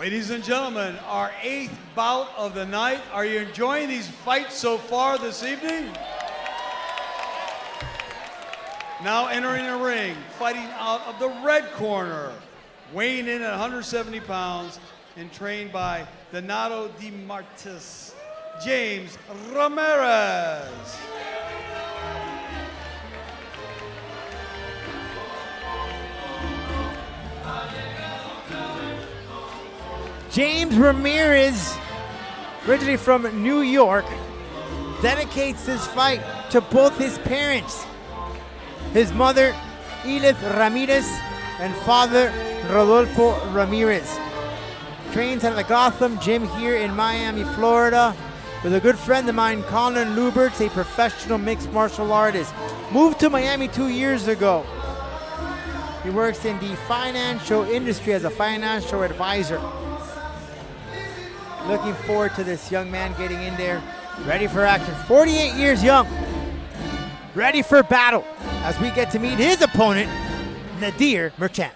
Ladies and gentlemen, our 8th bout of the night. Are you enjoying these fights so far this evening? Now entering the ring, fighting out of the red corner, weighing in at 170 pounds and trained by Donato Di Martis, James Ramirez. James Ramirez, originally from New York, dedicates this fight to both his parents. His mother, Edith Ramirez, and father, Rodolfo Ramirez. Trains at the Gotham Gym here in Miami, Florida, with a good friend of mine, Colin Luberts, a professional mixed martial artist. Moved to Miami 2 years ago. He works in the financial industry as a financial advisor. Looking forward to this young man getting in there, ready for action. 48 years young, ready for battle as we get to meet his opponent, Nadir Merchant.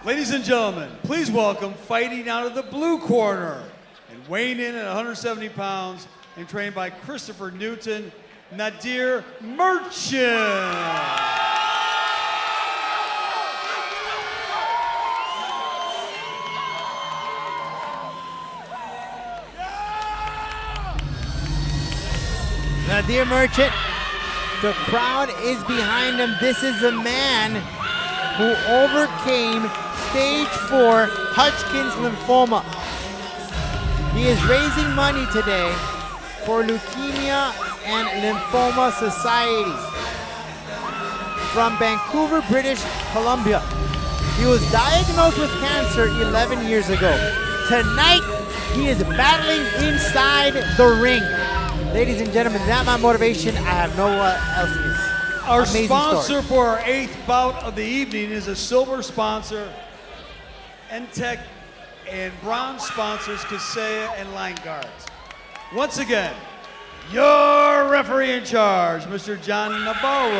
Ladies and gentlemen, please welcome, fighting out of the blue corner and weighing in at 170 pounds and trained by Christopher Newton, Nadir Merchant. Nadir Merchant, the crowd is behind him. This is a man who overcame stage 4 Hodgkin's lymphoma. He is raising money today for Leukemia and Lymphoma Society from Vancouver, British Columbia. He was diagnosed with cancer 11 years ago. Tonight, he is battling inside the ring. Ladies and gentlemen, that's my motivation. I have no else is. Our Amazing sponsor story. for our 8th bout of the evening is a silver sponsor, Entech, and bronze sponsors, Kaseya and Line Guards. Once again, your referee in charge, Mr. John Navarro.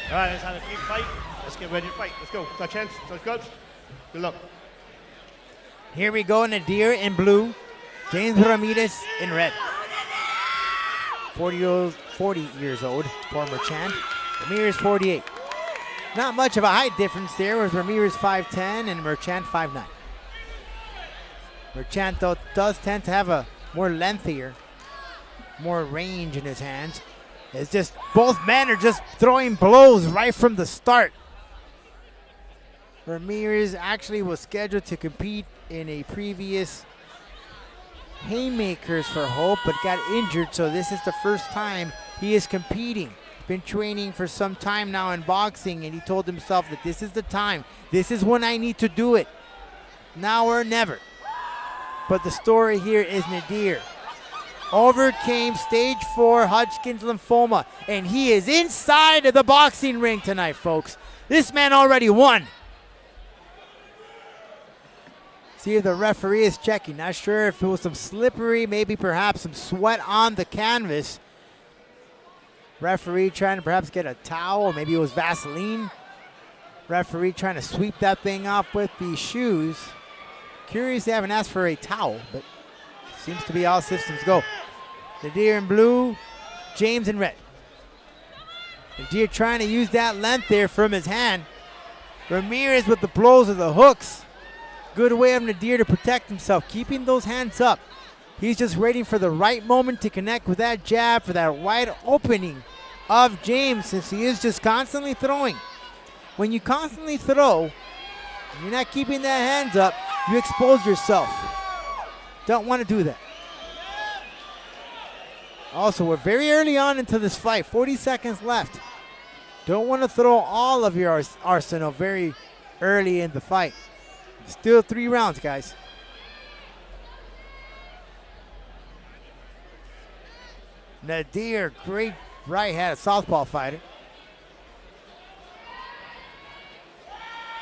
All right, let's have a quick fight. Let's get ready to fight. Let's go. It's our chance. Let's go. Good luck. Here we go, Nadir in blue, James Ramirez in red. 40 years old, former champ. Ramirez 48. Not much of a height difference there with Ramirez 5'10 and Merchant 5'9. Merchant though does tend to have a more lengthier, more range in his hands. It's just both men are just throwing blows right from the start. Ramirez actually was scheduled to compete in a previous Haymakers for Hope, but got injured, so this is the first time he is competing. Been training for some time now in boxing, and he told himself that this is the time. This is when I need to do it. Now or never. But the story here is Nadir overcame stage 4 Hodgkin's lymphoma, and he is inside of the boxing ring tonight, folks. This man already won. See if the referee is checking. Not sure if it was some slippery, maybe perhaps some sweat on the canvas. Referee trying to perhaps get a towel, maybe it was Vaseline. Referee trying to sweep that thing off with the shoes. Curious they haven't asked for a towel, but seems to be all systems go. Nadir in blue, James in red. Nadir trying to use that length there from his hand. Ramirez with the blows of the hooks. Good way of Nadir to protect himself, keeping those hands up. He's just waiting for the right moment to connect with that jab for that wide opening of James, since he is just constantly throwing. When you constantly throw, and you're not keeping that hands up, you expose yourself. Don't want to do that. Also, we're very early on into this fight. 40 seconds left. Don't want to throw all of your arsenal very early in the fight. Still 3 rounds, guys. Nadir, great right hand, southpaw fighter.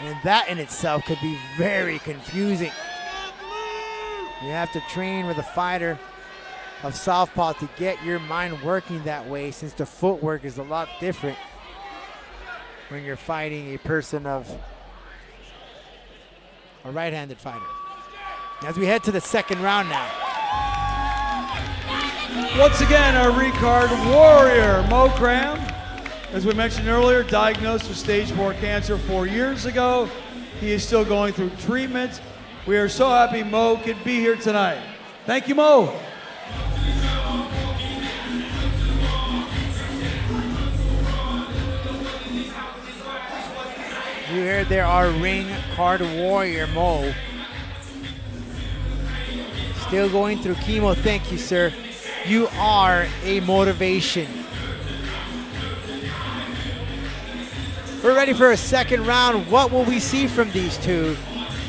And that in itself could be very confusing. You have to train with a fighter of southpaw to get your mind working that way, since the footwork is a lot different when you're fighting a person of a right-handed fighter. As we head to the second round now. Once again, our recard warrior, Mo Cram. As we mentioned earlier, diagnosed with stage 4 cancer 4 years ago. He is still going through treatment. We are so happy Mo could be here tonight. Thank you, Mo. You heard there our ring card warrior, Mo. Still going through chemo. Thank you, sir. You are a motivation. We're ready for a second round. What will we see from these two?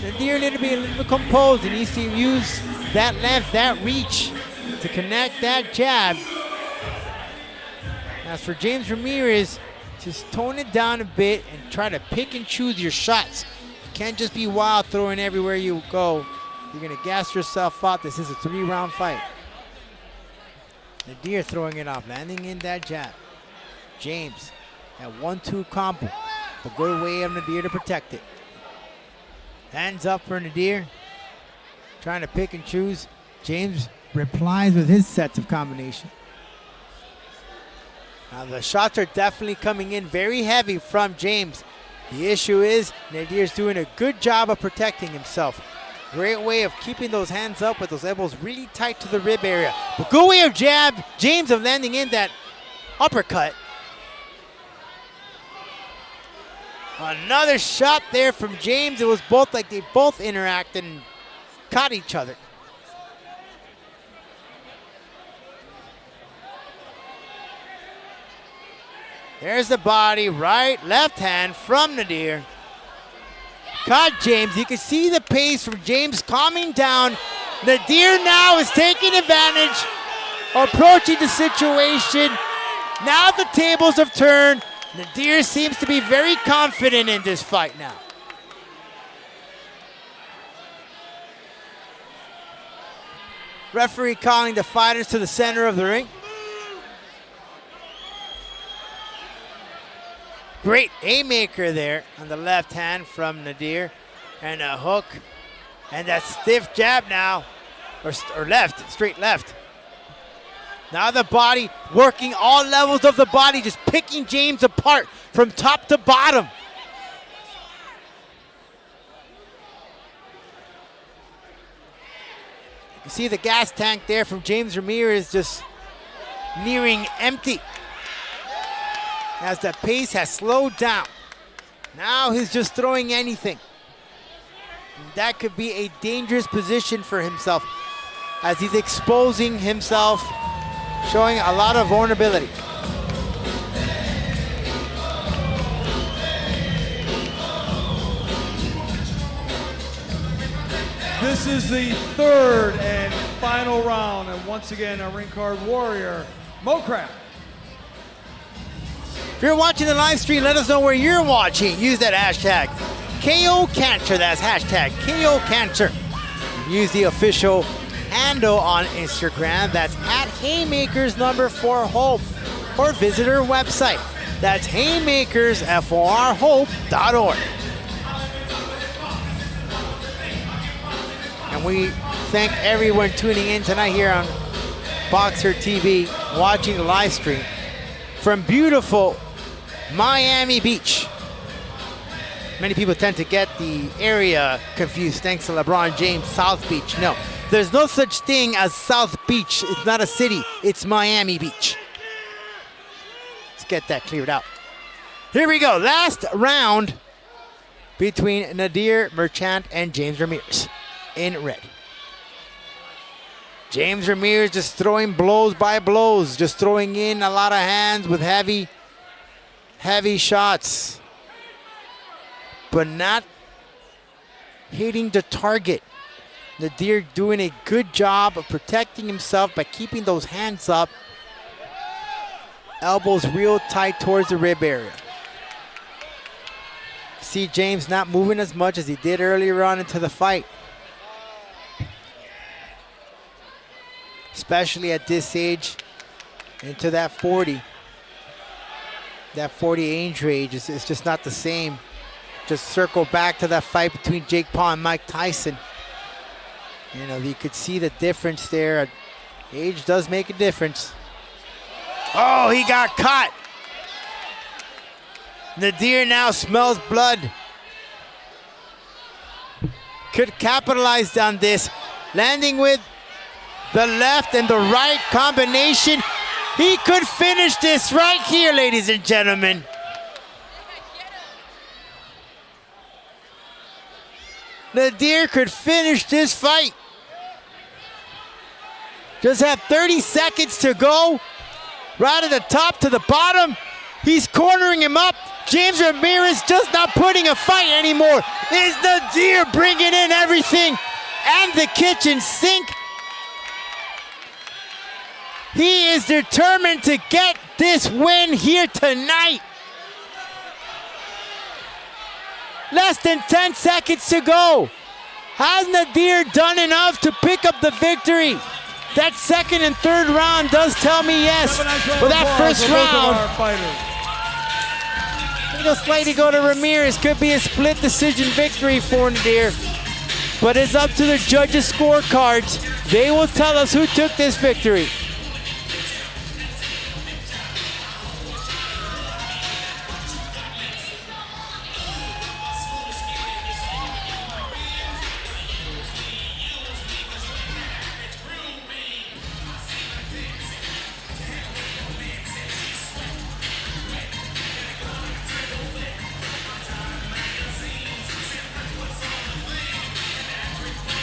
Nadir needs to be a little composed. He needs to use that length, that reach to connect that jab. As for James Ramirez, just tone it down a bit and try to pick and choose your shots. You can't just be wild throwing everywhere you go. You're gonna gas yourself out. This is a 3-round fight. Nadir throwing it off, landing in that jab. James, that 1-2 combo. The good way of Nadir to protect it. Hands up for Nadir. Trying to pick and choose. James replies with his sets of combination. Now the shots are definitely coming in very heavy from James. The issue is Nadir's doing a good job of protecting himself. Great way of keeping those hands up with those elbows really tight to the rib area. But good way of James of landing in that uppercut. Another shot there from James. It was both like they both interacted and caught each other. There's the body, right, left hand from Nadir. Caught James. You can see the pace from James calming down. Nadir now is taking advantage, approaching the situation. Now the tables have turned. Nadir seems to be very confident in this fight now. Referee calling the fighters to the center of the ring. Great haymaker there on the left hand from Nadir. And a hook. And that stiff jab now. Or left, straight left. Now the body working all levels of the body, just picking James apart from top to bottom. You can see the gas tank there from James Ramirez just nearing empty. As the pace has slowed down. Now he's just throwing anything. And that could be a dangerous position for himself as he's exposing himself, showing a lot of vulnerability. This is the third and final round, and once again, our ring card warrior, Mo Cram. If you're watching the live stream, let us know where you're watching. Use that hashtag KOCancer. That's hashtag KOCancer. Use the official handle on Instagram. That's at Haymakers #4 Hope. Or visit our website. That's haymakersforhope.org. And we thank everyone tuning in tonight here on Boxer TV, watching the live stream from beautiful Miami Beach. Many people tend to get the area confused thanks to LeBron James, South Beach. No, there's no such thing as South Beach. It's not a city, it's Miami Beach. Let's get that cleared out. Here we go, last round between Nadir Merchant and James Ramirez in red. James Ramirez just throwing blows by blows, just throwing in a lot of hands with heavy shots, but not hitting the target. Nadir doing a good job of protecting himself by keeping those hands up. Elbows real tight towards the rib area. See James not moving as much as he did earlier on into the fight. Especially at this age, into that 40. That 40 age range is just not the same. Just circle back to that fight between Jake Paul and Mike Tyson. You know, you could see the difference there. Age does make a difference. Oh, he got caught. Nadir now smells blood. Could capitalize on this. Landing with the left and the right combination. He could finish this right here, ladies and gentlemen. Nadir could finish this fight. Just have 30 seconds to go. Right at the top to the bottom. He's cornering him up. James Ramirez just not putting a fight anymore. Is Nadir bringing in everything and the kitchen sink? He is determined to get this win here tonight. Less than 10 seconds to go. Has Nadir done enough to pick up the victory? That second and third round does tell me yes. But that first round, it'll slightly go to Ramirez. Could be a split decision victory for Nadir. But it's up to the judges' scorecards. They will tell us who took this victory.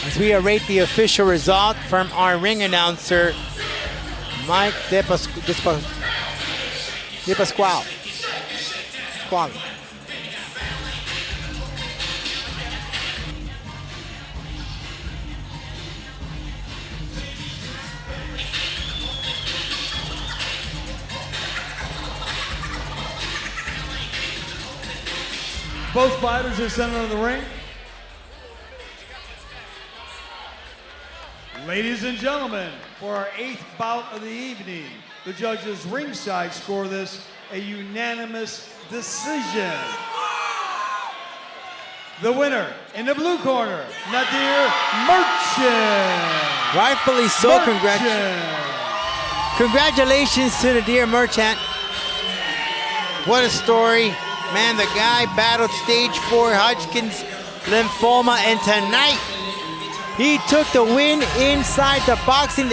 As we await the official result from our ring announcer, Mike DePasquale. Both fighters are centered in the ring. Ladies and gentlemen, for our 8th bout of the evening, the judges ringside score this a unanimous decision. The winner in the blue corner, Nadir Merchant. Rightfully so, congratulations to Nadir Merchant. What a story. Man, the guy battled stage 4 Hodgkin's lymphoma, and tonight he took the win inside the boxing.